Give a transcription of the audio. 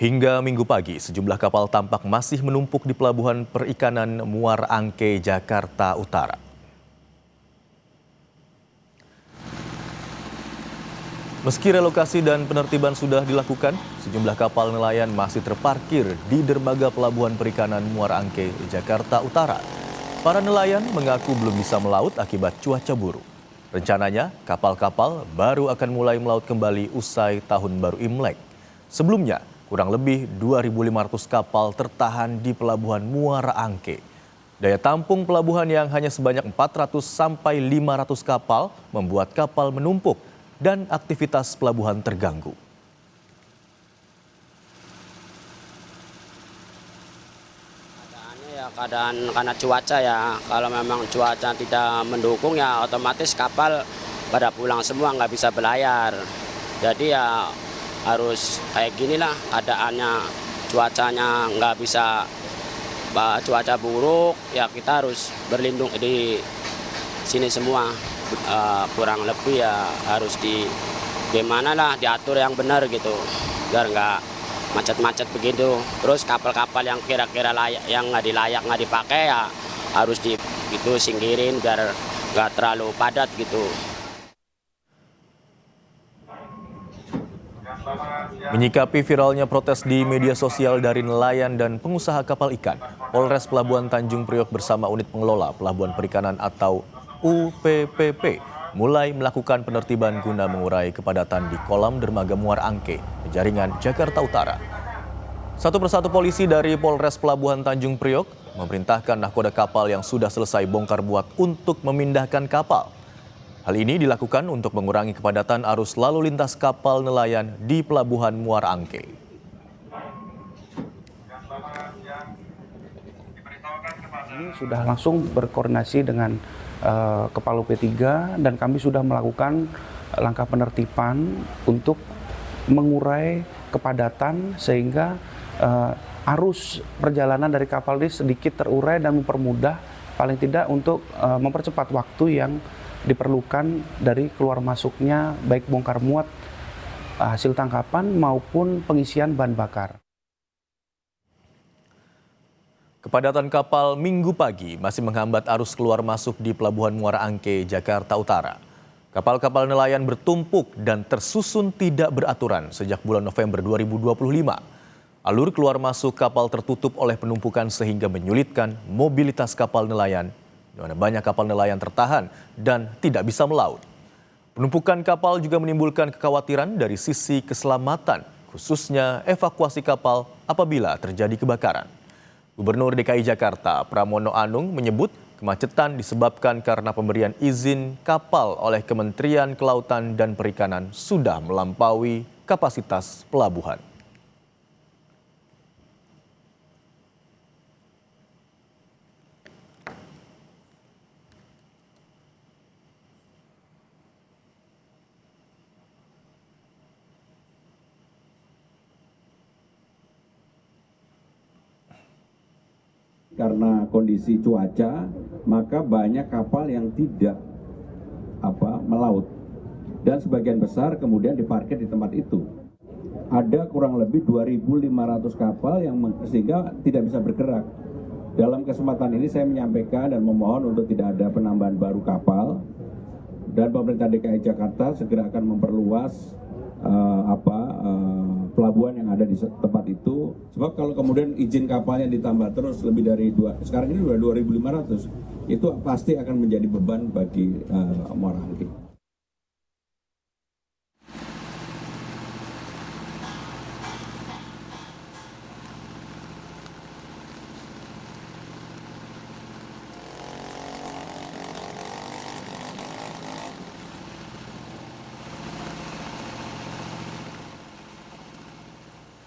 Hingga Minggu pagi, sejumlah kapal tampak masih menumpuk di pelabuhan perikanan Muara Angke, Jakarta Utara. Meski relokasi dan penertiban sudah dilakukan, sejumlah kapal nelayan masih terparkir di dermaga pelabuhan perikanan Muara Angke, Jakarta Utara. Para nelayan mengaku belum bisa melaut akibat cuaca buruk. Rencananya, kapal-kapal baru akan mulai melaut kembali usai Tahun Baru Imlek. Sebelumnya, kurang lebih 2.500 kapal tertahan di pelabuhan Muara Angke. Daya tampung pelabuhan yang hanya sebanyak 400 sampai 500 kapal membuat kapal menumpuk dan aktivitas pelabuhan terganggu. Keadaan karena cuaca ya, kalau memang cuaca tidak mendukung ya otomatis kapal pada pulang semua, nggak bisa berlayar. Jadi ya harus kayak gini lah keadaannya, cuacanya nggak bisa, cuaca buruk ya kita harus berlindung di sini semua. Kurang lebih ya harus gimana lah diatur yang benar gitu biar nggak macet-macet begitu. Terus kapal-kapal yang kira-kira layak, yang nggak dipakai ya harus singkirin biar nggak terlalu padat gitu. Menyikapi viralnya protes di media sosial dari nelayan dan pengusaha kapal ikan, Polres Pelabuhan Tanjung Priok bersama unit pengelola Pelabuhan Perikanan atau UPPP mulai melakukan penertiban guna mengurai kepadatan di kolam dermaga Muara Angke, Penjaringan, Jakarta Utara. Satu persatu polisi dari Polres Pelabuhan Tanjung Priok memerintahkan nahkoda kapal yang sudah selesai bongkar muat untuk memindahkan kapal. Hal ini dilakukan untuk mengurangi kepadatan arus lalu lintas kapal nelayan di Pelabuhan Muara Angke. Ini sudah langsung berkoordinasi dengan Kepala UP3 dan kami sudah melakukan langkah penertiban untuk mengurai kepadatan sehingga arus perjalanan dari kapal ini sedikit terurai dan mempermudah paling tidak untuk mempercepat waktu yang diperlukan dari keluar masuknya baik bongkar muat hasil tangkapan maupun pengisian bahan bakar. Kepadatan kapal Minggu pagi masih menghambat arus keluar masuk di Pelabuhan Muara Angke, Jakarta Utara. Kapal-kapal nelayan bertumpuk dan tersusun tidak beraturan sejak bulan November 2025. Alur keluar masuk kapal tertutup oleh penumpukan sehingga menyulitkan mobilitas kapal nelayan, di mana banyak kapal nelayan tertahan dan tidak bisa melaut. Penumpukan kapal juga menimbulkan kekhawatiran dari sisi keselamatan, khususnya evakuasi kapal apabila terjadi kebakaran. Gubernur DKI Jakarta Pramono Anung menyebut kemacetan disebabkan karena pemberian izin kapal oleh Kementerian Kelautan dan Perikanan sudah melampaui kapasitas pelabuhan. Karena kondisi cuaca, maka banyak kapal yang tidak melaut dan sebagian besar kemudian diparkir di tempat itu. Ada kurang lebih 2.500 kapal yang sehingga tidak bisa bergerak. Dalam kesempatan ini saya menyampaikan dan memohon untuk tidak ada penambahan baru kapal dan pemerintah DKI Jakarta segera akan memperluas pelabuhan yang ada di tempat itu. Sebab kalau kemudian izin kapalnya ditambah terus lebih dari sekarang ini sudah 2.500, itu pasti akan menjadi beban bagi Muara Angke.